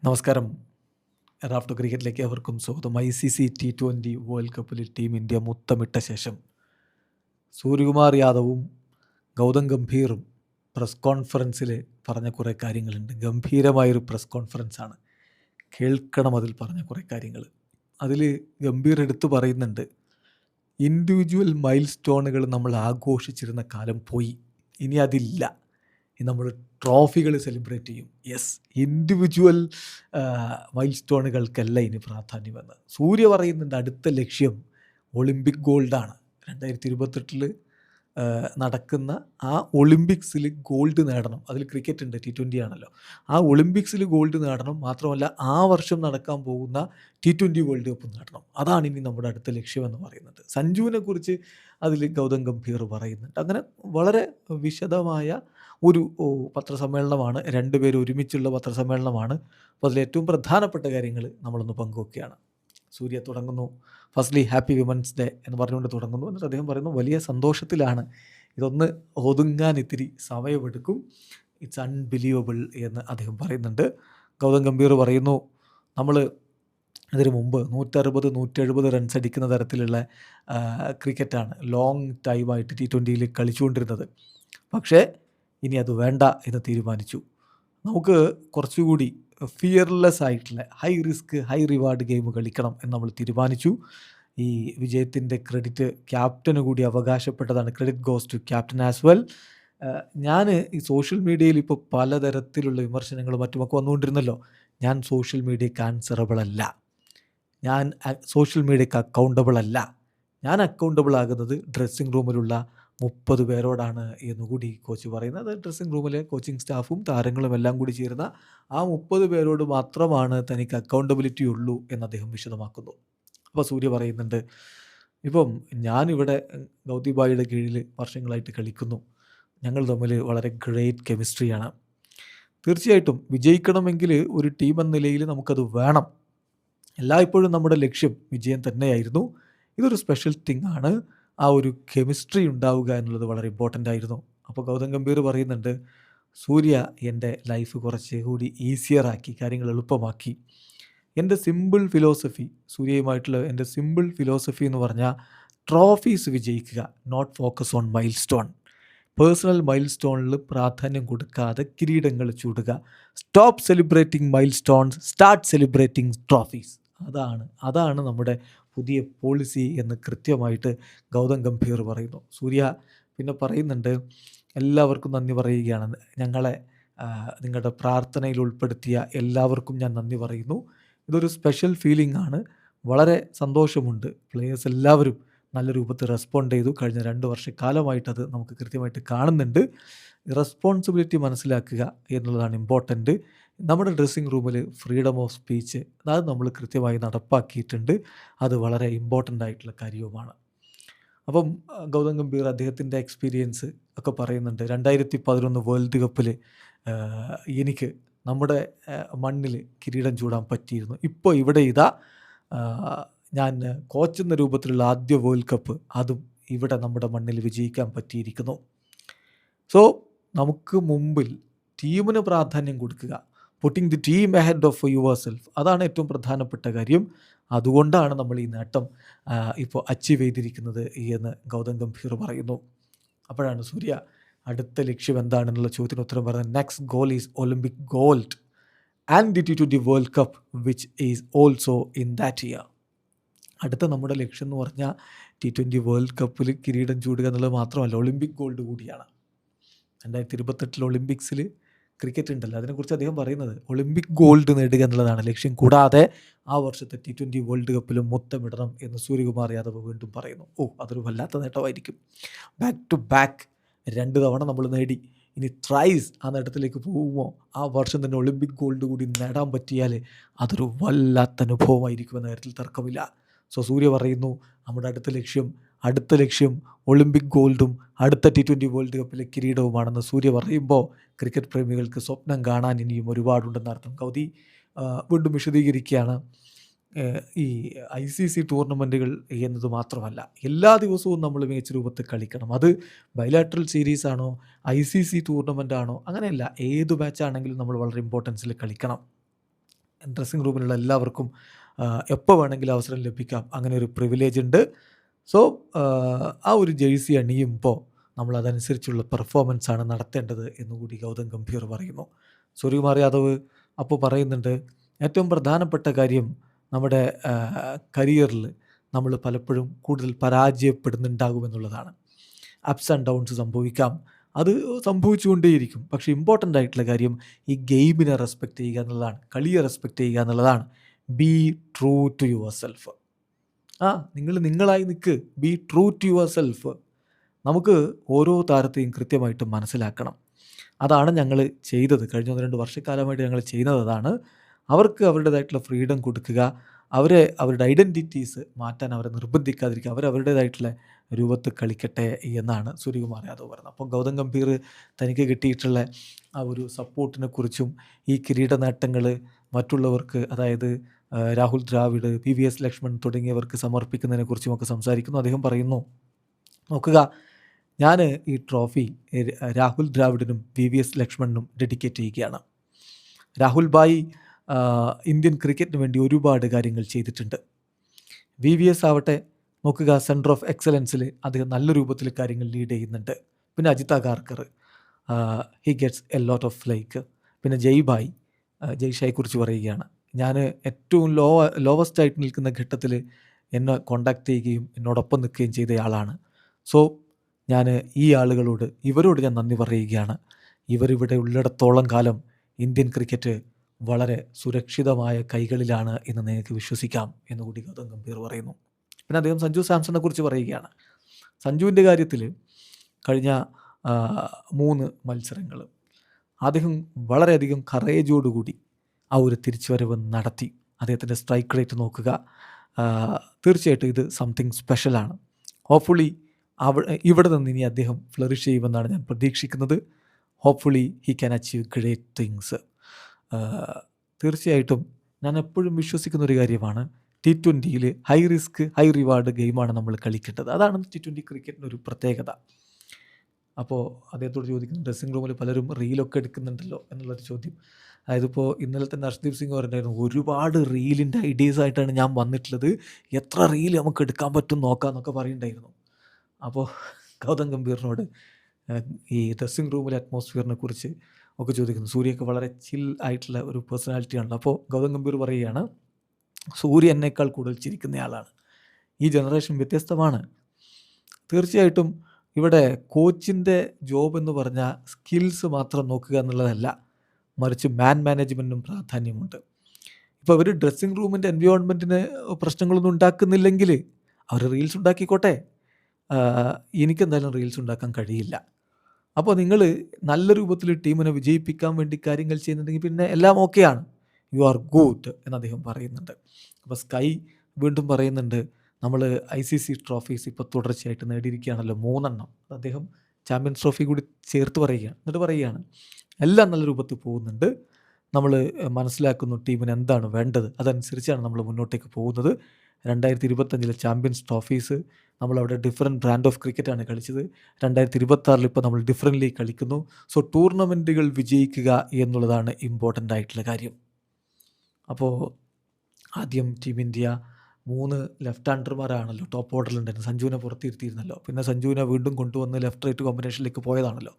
നമസ്കാരം. റാഫ്റ്റോ ക്രിക്കറ്റിലേക്ക് അവർക്കും സ്വാഗതം. ICC T20 വേൾഡ് കപ്പിൽ ടീം ഇന്ത്യ മുത്തമിട്ട ശേഷം സൂര്യകുമാർ യാദവും ഗൗതം ഗംഭീറും പ്രസ് കോൺഫറൻസിൽ പറഞ്ഞ കുറേ കാര്യങ്ങളുണ്ട്. ഗംഭീരമായൊരു പ്രസ് കോൺഫറൻസാണ്. കേൾക്കണം അതിൽ പറഞ്ഞ കുറേ കാര്യങ്ങൾ. അതിൽ ഗംഭീർ എടുത്തു പറയുന്നുണ്ട്, ഇൻഡിവിജ്വൽ മൈൽ സ്റ്റോണുകൾ നമ്മൾ ആഘോഷിച്ചിരുന്ന കാലം പോയി, ഇനി അതില്ല. ഇനി നമ്മൾ ട്രോഫികൾ സെലിബ്രേറ്റ് ചെയ്യും. യെസ്, ഇൻഡിവിജ്വൽ മൈൽ സ്റ്റോണുകൾക്കല്ല ഇനി പ്രാധാന്യമെന്ന് സൂര്യ പറയുന്നുണ്ട്. അടുത്ത ലക്ഷ്യം ഒളിമ്പിക് ഗോൾഡാണ്. 2028 നടക്കുന്ന ആ ഒളിമ്പിക്സിൽ ഗോൾഡ് നേടണം. അതിൽ ക്രിക്കറ്റ് ഉണ്ട്, T20 ആണല്ലോ. ആ ഒളിമ്പിക്സിൽ ഗോൾഡ് നേടണം. മാത്രമല്ല ആ വർഷം നടക്കാൻ പോകുന്ന T20 വേൾഡ് കപ്പ് നേടണം. അതാണ് ഇനി നമ്മുടെ അടുത്ത ലക്ഷ്യമെന്ന് പറയുന്നത്. സഞ്ജുവിനെ കുറിച്ച് അതിൽ ഗൗതം ഗംഭീർ പറയുന്നുണ്ട്. അങ്ങനെ വളരെ വിശദമായ ഒരു പത്രസമ്മേളനമാണ്. രണ്ടുപേരും ഒരുമിച്ചുള്ള പത്രസമ്മേളനമാണ്. അപ്പോൾ അതിലേറ്റവും പ്രധാനപ്പെട്ട കാര്യങ്ങൾ നമ്മളൊന്ന് പങ്കുവെക്കുകയാണ്. സൂര്യ തുടങ്ങുന്നു, ഫസ്റ്റ്ലി ഹാപ്പി വിമൻസ് ഡേ എന്ന് പറഞ്ഞുകൊണ്ട് തുടങ്ങുന്നു. എന്നിട്ട് അദ്ദേഹം പറയുന്നു, വലിയ സന്തോഷത്തിലാണ്, ഇതൊന്ന് ഒതുങ്ങാൻ ഇത്തിരി സമയമെടുക്കും, ഇറ്റ്സ് അൺബിലീവബിൾ എന്ന് അദ്ദേഹം പറയുന്നുണ്ട്. ഗൗതം ഗംഭീർ പറയുന്നു, നമ്മൾ ഇതിനു മുമ്പ് 160-170 റൺസ് അടിക്കുന്ന തരത്തിലുള്ള ക്രിക്കറ്റാണ് ലോങ് ടൈമായിട്ട് T20യിൽ കളിച്ചുകൊണ്ടിരുന്നത്. പക്ഷേ ഇനി അത് വേണ്ട എന്ന് തീരുമാനിച്ചു. നമുക്ക് കുറച്ചുകൂടി ഫിയർലെസ് ആയിട്ടുള്ള high risk high reward game കളിക്കണം എന്ന് നമ്മൾ തീരുമാനിച്ചു. ഈ വിജയത്തിൻ്റെ ക്രെഡിറ്റ് ക്യാപ്റ്റന് കൂടി അവകാശപ്പെട്ടതാണ്. Credit goes to captain as well. ഞാൻ ഈ സോഷ്യൽ മീഡിയയിൽ ഇപ്പോൾ പലതരത്തിലുള്ള വിമർശനങ്ങളും മറ്റുമൊക്കെ വന്നുകൊണ്ടിരുന്നല്ലോ. ഞാൻ സോഷ്യൽ മീഡിയക്ക് ആൻസറബിൾ അല്ല, ഞാൻ സോഷ്യൽ മീഡിയക്ക് അക്കൗണ്ടബിൾ അല്ല. ഞാൻ അക്കൗണ്ടബിൾ ആകുന്നത് ഡ്രസ്സിംഗ് റൂമിലുള്ള 30 പേരോടാണ് എന്നുകൂടി കോച്ച് പറയുന്നത്. ഡ്രസ്സിംഗ് റൂമിലെ കോച്ചിങ് സ്റ്റാഫും താരങ്ങളും എല്ലാം കൂടി ചേരുന്ന ആ 30 പേരോട് മാത്രമാണ് തനിക്ക് അക്കൗണ്ടബിലിറ്റി ഉള്ളൂ എന്ന് അദ്ദേഹം വിശദമാക്കുന്നു. അപ്പോൾ സൂര്യ പറയുന്നുണ്ട്, ഇപ്പം ഞാനിവിടെ ഗൗതിബായിയുടെ കീഴിൽ വർഷങ്ങളായിട്ട് കളിക്കുന്നു. ഞങ്ങൾ തമ്മിൽ വളരെ ഗ്രേറ്റ് കെമിസ്ട്രിയാണ്. തീർച്ചയായിട്ടും വിജയിക്കണമെങ്കിൽ ഒരു ടീം എന്ന നിലയിൽ നമുക്കത് വേണം. എല്ലായ്പ്പോഴും നമ്മുടെ ലക്ഷ്യം വിജയം തന്നെയായിരുന്നു. ഇതൊരു സ്പെഷ്യൽ തിങ് ആണ്. ആ ഒരു കെമിസ്ട്രി ഉണ്ടാവുക എന്നുള്ളത് വളരെ ഇമ്പോർട്ടൻ്റ് ആയിരുന്നു. അപ്പോൾ ഗൗതം ഗംഭീർ പറയുന്നുണ്ട്, സൂര്യ എൻ്റെ ലൈഫ് കുറച്ച് കൂടി ഈസിയറാക്കി, കാര്യങ്ങൾ എളുപ്പമാക്കി. എൻ്റെ സിമ്പിൾ ഫിലോസഫി, സൂര്യയുമായിട്ടുള്ള എൻ്റെ സിമ്പിൾ ഫിലോസഫി എന്ന് പറഞ്ഞാൽ ട്രോഫീസ് വിജയിക്കുക, not focus on milestone. Personal മൈൽ സ്റ്റോണിൽ പ്രാധാന്യം കൊടുക്കാതെ കിരീടങ്ങൾ ചൂടുക. Stop celebrating milestones, start celebrating trophies. അതാണ് നമ്മുടെ പുതിയ പോളിസി എന്ന് കൃത്യമായിട്ട് ഗൗതം ഗംഭീർ പറയുന്നു. സൂര്യ പിന്നെ പറയുന്നുണ്ട്, എല്ലാവർക്കും നന്ദി പറയുകയാണ്. ഞങ്ങളെ നിങ്ങളുടെ പ്രാർത്ഥനയിൽ ഉൾപ്പെടുത്തിയ എല്ലാവർക്കും ഞാൻ നന്ദി പറയുന്നു. ഇതൊരു സ്പെഷ്യൽ ഫീലിംഗ് ആണ്. വളരെ സന്തോഷമുണ്ട്. പ്ലേയേഴ്സ് എല്ലാവരും നല്ല രൂപത്തിൽ റെസ്പോണ്ട് ചെയ്തു. കഴിഞ്ഞ 2 വർഷക്കാലമായിട്ടത് നമുക്ക് കൃത്യമായിട്ട് കാണുന്നുണ്ട്. റെസ്പോൺസിബിലിറ്റി മനസ്സിലാക്കുക എന്നുള്ളതാണ് ഇമ്പോർട്ടൻറ്റ്. നമ്മുടെ ഡ്രസ്സിംഗ് റൂമിൽ ഫ്രീഡം ഓഫ് സ്പീച്ച് അത് നമ്മൾ കൃത്യമായി നടപ്പാക്കിയിട്ടുണ്ട്. അത് വളരെ ഇമ്പോർട്ടൻ്റ് ആയിട്ടുള്ള കാര്യവുമാണ്. അപ്പം ഗൗതം ഗംഭീർ അദ്ദേഹത്തിൻ്റെ എക്സ്പീരിയൻസ് ഒക്കെ പറയുന്നുണ്ട്. 2011 വേൾഡ് കപ്പിൽ എനിക്ക് നമ്മുടെ മണ്ണിൽ കിരീടം ചൂടാൻ പറ്റിയിരുന്നു. ഇപ്പോൾ ഇവിടെ ഇതാ ഞാൻ കോച്ച് എന്ന രൂപത്തിലുള്ള ആദ്യ വേൾഡ് കപ്പ്, അതും ഇവിടെ നമ്മുടെ മണ്ണിൽ വിജയിക്കാൻ പറ്റിയിരിക്കുന്നു. സോ നമുക്ക് മുമ്പിൽ ടീമിന് പ്രാധാന്യം കൊടുക്കുക, putting the team ahead of yourself, അതാണ് ഏറ്റവും പ്രധാനപ്പെട്ട കാര്യം. അതുകൊണ്ടാണ് നമ്മൾ ഈ നേട്ടം ഇപ്പോൾ അച്ചീവ് ചെയ്തിരിക്കുന്നത് എന്ന് ഗൗതം ഗംഭീർ പറയുന്നു. അപ്പോഴാണ് സൂര്യ അടുത്ത ലക്ഷ്യം എന്താണെന്നുള്ള ചോദ്യത്തിന് ഉത്തരം പറയുന്നത്, next goal is Olympic gold and the T20 world cup which is also in that year. അടുത്ത നമ്മുടെ ലക്ഷ്യം എന്ന് പറഞ്ഞാൽ T20 വേൾഡ് കപ്പിൽ കിരീടം ചൂടുക എന്നുള്ളത് മാത്രമല്ല, ഒളിമ്പിക് ഗോൾഡ് കൂടിയാണ്. 2028 ഒളിമ്പിക്സിൽ ക്രിക്കറ്റ് ഉണ്ടല്ലോ, അതിനെക്കുറിച്ച് അദ്ദേഹം പറയുന്നത് ഒളിമ്പിക് ഗോൾഡ് നേടുക എന്നുള്ളതാണ് ലക്ഷ്യം. കൂടാതെ ആ വർഷത്തെ T20 വേൾഡ് കപ്പിലും മുത്തമിടണം എന്ന് സൂര്യകുമാർ യാദവ് വീണ്ടും പറയുന്നു. അതൊരു വല്ലാത്ത നേട്ടമായിരിക്കും. ബാക്ക് ടു ബാക്ക് 2 തവണ നമ്മൾ നേടി. ഇനി ട്രൈസ് ആ നേട്ടത്തിലേക്ക് പോകുമോ? ആ വർഷം തന്നെ ഒളിമ്പിക് ഗോൾഡ് കൂടി നേടാൻ പറ്റിയാൽ അതൊരു വല്ലാത്ത അനുഭവമായിരിക്കുമെന്ന കാര്യത്തിൽ തർക്കമില്ല. സോ സൂര്യ പറയുന്നു, നമ്മുടെ അടുത്ത ലക്ഷ്യം ഒളിമ്പിക് ഗോൾഡും അടുത്ത T20 വേൾഡ് കപ്പിലെ കിരീടവുമാണെന്ന് സൂര്യ പറയുമ്പോൾ ക്രിക്കറ്റ് പ്രേമികൾക്ക് സ്വപ്നം കാണാൻ ഇനിയും ഒരുപാടുണ്ടെന്ന് അർത്ഥം. ഗൗതി വീണ്ടും വിശദീകരിക്കുകയാണ്, ഈ ICC ടൂർണമെൻറ്റുകൾ എന്നത് മാത്രമല്ല, എല്ലാ ദിവസവും നമ്മൾ മികച്ച രൂപത്തിൽ കളിക്കണം. അത് ബൈലാറ്ററൽ സീരീസ് ആണോ ICC ടൂർണമെൻ്റ് ആണോ അങ്ങനെയല്ല, ഏത് മാച്ചാണെങ്കിലും നമ്മൾ വളരെ ഇമ്പോർട്ടൻസിൽ കളിക്കണം. ഡ്രസ്സിംഗ് റൂമിലുള്ള എല്ലാവർക്കും എപ്പോൾ വേണമെങ്കിലും അവസരം ലഭിക്കാം, അങ്ങനെ ഒരു പ്രിവിലേജ് ഉണ്ട്. സോ ആ ഒരു ജേഴ്സി അണിയുമ്പോൾ നമ്മൾ അതനുസരിച്ചുള്ള പെർഫോമൻസാണ് നടത്തേണ്ടത് എന്നുകൂടി ഗൗതം ഗംഭീർ പറയുന്നു. സൂര്യകുമാർ യാദവ് അപ്പോൾ പറയുന്നുണ്ട്, ഏറ്റവും പ്രധാനപ്പെട്ട കാര്യം നമ്മുടെ കരിയറിൽ നമ്മൾ പലപ്പോഴും കൂടുതൽ പരാജയപ്പെടുന്നുണ്ടാകുമെന്നുള്ളതാണ്. അപ്സ് ആൻഡ് ഡൗൺസ് സംഭവിക്കാം, അത് സംഭവിച്ചുകൊണ്ടേയിരിക്കും. പക്ഷേ ഇമ്പോർട്ടൻ്റ് ആയിട്ടുള്ള കാര്യം ഈ ഗെയിമിനെ റെസ്പെക്റ്റ് ചെയ്യുക എന്നുള്ളതാണ്, കളിയെ റെസ്പെക്റ്റ് ചെയ്യുക എന്നുള്ളതാണ്. Be true to yourself. നിങ്ങൾ നിങ്ങളായി നിൽക്ക്, be true to yourself. നമുക്ക് ഓരോ താരത്തെയും കൃത്യമായിട്ട് മനസ്സിലാക്കണം. അതാണ് ഞങ്ങൾ ചെയ്തത്. കഴിഞ്ഞ 1-2 വർഷക്കാലമായിട്ട് ഞങ്ങൾ ചെയ്യുന്നത് അതാണ്. അവർക്ക് അവരുടേതായിട്ടുള്ള ഫ്രീഡം കൊടുക്കുക, അവരുടെ ഐഡൻറ്റിറ്റീസ് മാറ്റാൻ അവരെ നിർബന്ധിക്കാതിരിക്കുക, അവരവരുടേതായിട്ടുള്ള രൂപത്തിൽ കളിക്കട്ടെ എന്നാണ് സൂര്യകുമാർ യാദവ് പറയുന്നത്. അപ്പം ഗൗതം ഗംഭീർ തനിക്ക് കിട്ടിയിട്ടുള്ള ആ ഒരു സപ്പോർട്ടിനെ കുറിച്ചും ഈ കിരീട നേട്ടങ്ങൾ മറ്റുള്ളവർക്ക്, അതായത് രാഹുൽ ദ്രാവിഡ്, PVS ലക്ഷ്മൺ തുടങ്ങിയവർക്ക് സമർപ്പിക്കുന്നതിനെ കുറിച്ചുമൊക്കെ സംസാരിക്കുന്നു. അദ്ദേഹം പറയുന്നു, നോക്കുക, ഞാൻ ഈ ട്രോഫി രാഹുൽ ദ്രാവിഡിനും VVS ലക്ഷ്മണിനും ഡെഡിക്കേറ്റ് ചെയ്യുകയാണ്. രാഹുൽ ഭായ് ഇന്ത്യൻ ക്രിക്കറ്റിന് വേണ്ടി ഒരുപാട് കാര്യങ്ങൾ ചെയ്തിട്ടുണ്ട്. VVS ആവട്ടെ, നോക്കുക, സെൻറ്റർ ഓഫ് എക്സലൻസിൽ അദ്ദേഹം നല്ല രൂപത്തിൽ കാര്യങ്ങൾ ലീഡ് ചെയ്യുന്നുണ്ട്. പിന്നെ Ajit Agarkar, he gets a lot of like. പിന്നെ ജയ്ഷായെക്കുറിച്ച് പറയുകയാണ്, ഞാൻ ഏറ്റവും ലോവസ്റ്റ് ആയിട്ട് നിൽക്കുന്ന ഘട്ടത്തിൽ എന്നെ കോണ്ടാക്ട് ചെയ്യുകയും എന്നോടൊപ്പം നിൽക്കുകയും ചെയ്തയാളാണ്. സോ ഞാൻ ഈ ഇവരോട് ഞാൻ നന്ദി പറയുകയാണ്. ഇവരിവിടെ ഉള്ളിടത്തോളം കാലം ഇന്ത്യൻ ക്രിക്കറ്റ് വളരെ സുരക്ഷിതമായ കൈകളിലാണ് എന്ന് നിങ്ങൾക്ക് വിശ്വസിക്കാം എന്നുകൂടി ഗൗതം ഗംഭീർ പറയുന്നു. പിന്നെ അദ്ദേഹം സഞ്ജു സാംസണിനെ കുറിച്ച് പറയുകയാണ്. സഞ്ജുവിൻ്റെ കാര്യത്തിൽ കഴിഞ്ഞ 3 മത്സരങ്ങൾ അദ്ദേഹം വളരെയധികം കറേജോടുകൂടി ആ ഒരു തിരിച്ചുവരവ് നടത്തി. അദ്ദേഹത്തിൻ്റെ സ്ട്രൈക്ക് റേറ്റ് നോക്കുക, തീർച്ചയായിട്ടും ഇത് സംതിങ് സ്പെഷ്യലാണ്. ഹോപ്പ്ഫുള്ളി ഇവിടെ നിന്ന് ഇനി അദ്ദേഹം ഫ്ലറിഷ് ചെയ്യുമെന്നാണ് ഞാൻ പ്രതീക്ഷിക്കുന്നത്. Hopefully he can achieve great things. തീർച്ചയായിട്ടും ഞാൻ എപ്പോഴും വിശ്വസിക്കുന്ന ഒരു കാര്യമാണ്, T20യിൽ ഹൈ റിസ്ക് ഹൈ റിവാർഡ് ഗെയിമാണ് നമ്മൾ കളിക്കേണ്ടത്. അതാണ് T20 ക്രിക്കറ്റിൻ്റെ ഒരു പ്രത്യേകത. അപ്പോൾ അദ്ദേഹത്തോട് ചോദിക്കുന്നു, ഡ്രസ്സിംഗ് റൂമിൽ പലരും റീലൊക്കെ എടുക്കുന്നുണ്ടല്ലോ എന്നുള്ളൊരു ചോദ്യം. അതായത് ഇപ്പോൾ ഇന്നലെ തന്നെ ഹർഷ്ദീപ് സിംഗ് പറഞ്ഞിട്ടുണ്ടായിരുന്നു, ഒരുപാട് റീലിൻ്റെ ഐഡിയാസ് ആയിട്ടാണ് ഞാൻ വന്നിട്ടുള്ളത്, എത്ര റീൽ നമുക്ക് എടുക്കാൻ പറ്റും നോക്കാമെന്നൊക്കെ പറയുന്നുണ്ടായിരുന്നു. അപ്പോൾ ഗൗതം ഗംഭീറിനോട് ഈ ഡ്രസ്സിംഗ് റൂമിലെ അറ്റ്മോസ്ഫിയറിനെ കുറിച്ച് ഒക്കെ ചോദിക്കുന്നു. സൂര്യയൊക്കെ വളരെ ചിൽ ആയിട്ടുള്ള ഒരു പേഴ്സണാലിറ്റിയാണല്ലോ. അപ്പോൾ ഗൗതം ഗംഭീർ പറയുകയാണ്, സൂര്യ എന്നേക്കാൾ കൂടുതൽ ചിരിക്കുന്നയാളാണ്. ഈ ജനറേഷൻ വ്യത്യസ്തമാണ്. തീർച്ചയായിട്ടും ഇവിടെ കോച്ചിൻ്റെ ജോബ് എന്ന് പറഞ്ഞാൽ സ്കിൽസ് മാത്രം നോക്കുക എന്നുള്ളതല്ല, മറിച്ച് മാനേജ്മെൻറ്റിനും പ്രാധാന്യമുണ്ട്. ഇപ്പോൾ അവർ ഡ്രസ്സിംഗ് റൂമിൻ്റെ എൻവയോൺമെൻറ്റിന് പ്രശ്നങ്ങളൊന്നും ഉണ്ടാക്കുന്നില്ലെങ്കിൽ അവർ റീൽസ് ഉണ്ടാക്കിക്കോട്ടെ, എനിക്കെന്തായാലും റീൽസ് ഉണ്ടാക്കാൻ കഴിയില്ല. അപ്പോൾ നിങ്ങൾ നല്ല രൂപത്തിൽ ടീമിനെ വിജയിപ്പിക്കാൻ വേണ്ടി കാര്യങ്ങൾ ചെയ്യുന്നുണ്ടെങ്കിൽ പിന്നെ എല്ലാം ഓക്കെയാണ്, യു ആർ ഗുഡ് എന്ന് അദ്ദേഹം പറയുന്നുണ്ട്. അപ്പോൾ സ്കൈ വീണ്ടും പറയുന്നുണ്ട്, നമ്മൾ ICC ട്രോഫീസ് ഇപ്പോൾ തുടർച്ചയായിട്ട് നേടിയിരിക്കുകയാണല്ലോ, 3 അദ്ദേഹം ചാമ്പ്യൻസ് ട്രോഫി കൂടി ചേർത്ത് പറയുകയാണ്. എന്നിട്ട് പറയുകയാണ്, എല്ലാം നല്ല രൂപത്തിൽ പോകുന്നുണ്ട്, നമ്മൾ മനസ്സിലാക്കുന്നു ടീമിന് എന്താണ് വേണ്ടത്, അതനുസരിച്ചാണ് നമ്മൾ മുന്നോട്ടേക്ക് പോകുന്നത്. 2025 ചാമ്പ്യൻസ് ട്രോഫീസ് നമ്മളവിടെ ഡിഫറെൻറ്റ് ബ്രാൻഡ് ഓഫ് ക്രിക്കറ്റാണ് കളിച്ചത്. 2026 ഇപ്പോൾ നമ്മൾ ഡിഫറൻ്റ്ലി കളിക്കുന്നു. സോ ടൂർണമെൻറ്റുകൾ വിജയിക്കുക എന്നുള്ളതാണ് ഇമ്പോർട്ടൻ്റ് ആയിട്ടുള്ള കാര്യം. അപ്പോൾ ആദ്യം ടീം ഇന്ത്യ 3 ലെഫ്റ്റ് ഹാൻഡർമാരാണല്ലോ ടോപ്പ് ഓർഡറിലുണ്ടായിരുന്നു. സഞ്ജുവിനെ പുറത്തിരുത്തിയിരുന്നല്ലോ, പിന്നെ സഞ്ജുവിനെ വീണ്ടും കൊണ്ടുവന്ന് ലെഫ്റ്റ് റൈറ്റ് കോമ്പിനേഷനിലേക്ക് പോയതാണല്ലോ.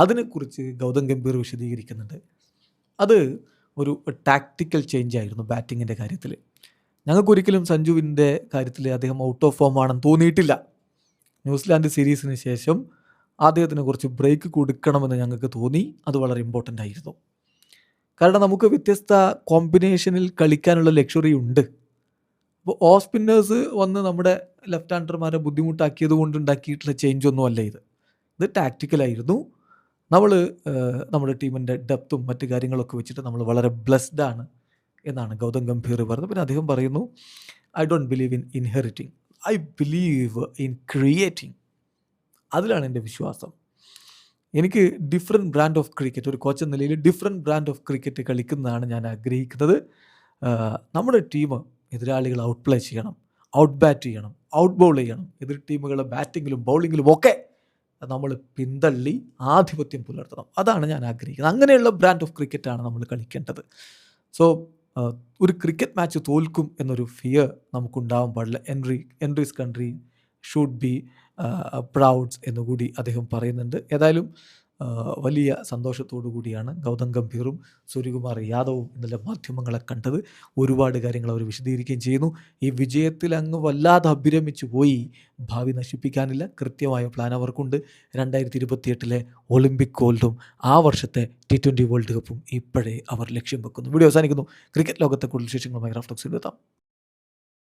അതിനെക്കുറിച്ച് ഗൗതം ഗംഭീർ വിശദീകരിക്കുന്നുണ്ട്. അത് ഒരു ടാക്റ്റിക്കൽ ചേഞ്ച് ആയിരുന്നു ബാറ്റിങ്ങിൻ്റെ കാര്യത്തിൽ. ഞങ്ങൾക്കൊരിക്കലും സഞ്ജുവിൻ്റെ കാര്യത്തിൽ അദ്ദേഹം ഔട്ട് ഓഫ് ഫോം ആണെന്ന് തോന്നിയിട്ടില്ല. ന്യൂസിലാൻഡ് സീരീസിന് ശേഷം അദ്ദേഹത്തിന് കുറച്ച് ബ്രേക്ക് കൊടുക്കണമെന്ന് ഞങ്ങൾക്ക് തോന്നി. അത് വളരെ ഇമ്പോർട്ടൻ്റ് ആയിരുന്നു. കാരണം നമുക്ക് വ്യത്യസ്ത കോമ്പിനേഷനിൽ കളിക്കാനുള്ള ലക്ഷറി ഉണ്ട്. അപ്പോൾ ഓഫ് സ്പിന്നേഴ്സ് വന്ന് നമ്മുടെ ലെഫ്റ്റ് ഹാൻഡർമാരെ ബുദ്ധിമുട്ടാക്കിയത് കൊണ്ട് ഉണ്ടാക്കിയിട്ടുള്ള ചേഞ്ചൊന്നും അല്ല ഇത് ടാക്റ്റിക്കലായിരുന്നു. നമ്മുടെ ടീമിൻ്റെ ഡെപ്തും മറ്റ് കാര്യങ്ങളൊക്കെ വെച്ചിട്ട് നമ്മൾ വളരെ ബ്ലെസ്ഡ് ആണ് എന്നാണ് ഗൗതം ഗംഭീർ പറഞ്ഞത്. പിന്നെ അദ്ദേഹം പറയുന്നു, I don't believe in inheriting, I believe in creating. അതിലാണ് എൻ്റെ വിശ്വാസം. എനിക്ക് ഡിഫറെൻറ്റ് ബ്രാൻഡ് ഓഫ് ക്രിക്കറ്റ്, ഒരു കോച്ച് എന്ന നിലയിൽ ഡിഫറെൻറ്റ് ബ്രാൻഡ് ഓഫ് ക്രിക്കറ്റ് കളിക്കുന്നതാണ് ഞാൻ ആഗ്രഹിക്കുന്നത്. നമ്മുടെ ടീം എതിരാളികൾ ഔട്ട് പ്ലേ ചെയ്യണം, ഔട്ട് ബാറ്റ് ചെയ്യണം, ഔട്ട് ബൗൾ ചെയ്യണം. എതിർ ടീമുകളെ ബാറ്റിങ്ങിലും ബൗളിങ്ങിലും ഒക്കെ നമ്മൾ പിന്തള്ളി ആധിപത്യം പുലർത്തണം. അതാണ് ഞാൻ ആഗ്രഹിക്കുന്നത്. അങ്ങനെയുള്ള ബ്രാൻഡ് ഓഫ് ക്രിക്കറ്റാണ് നമ്മൾ കളിക്കേണ്ടത്. സോ ഒരു ക്രിക്കറ്റ് മാച്ച് തോൽക്കും എന്നൊരു ഫിയർ നമുക്കുണ്ടാവാൻ പാടില്ല. എൻട്രീസ് കൺട്രി ഷുഡ് ബി പ്രൗഡ്സ് എന്നുകൂടി അദ്ദേഹം പറയുന്നുണ്ട്. ഏതായാലും വലിയ സന്തോഷത്തോടു കൂടിയാണ് ഗൗതം ഗംഭീറും സൂര്യകുമാർ യാദവും ഇന്നലെ മാധ്യമങ്ങളെ കണ്ടത്. ഒരുപാട് കാര്യങ്ങൾ അവർ വിശദീകരിക്കുകയും ചെയ്യുന്നു. ഈ വിജയത്തിൽ അങ്ങ് വല്ലാതെ അഭിരമിച്ചു പോയി ഭാവി നശിപ്പിക്കാനില്ല. കൃത്യമായ പ്ലാൻ അവർക്കുണ്ട്. 2028 ഒളിമ്പിക് ഗോൾഡും ആ വർഷത്തെ T20 വേൾഡ് കപ്പും ഇപ്പോഴേ അവർ ലക്ഷ്യം വെക്കുന്നു. വീഡിയോ അവസാനിക്കുന്നു. ക്രിക്കറ്റ് ലോകത്തെ കൂടുതൽ വിശേഷങ്ങളുമായി റാഫ് ടോക്സിൽ എത്താം.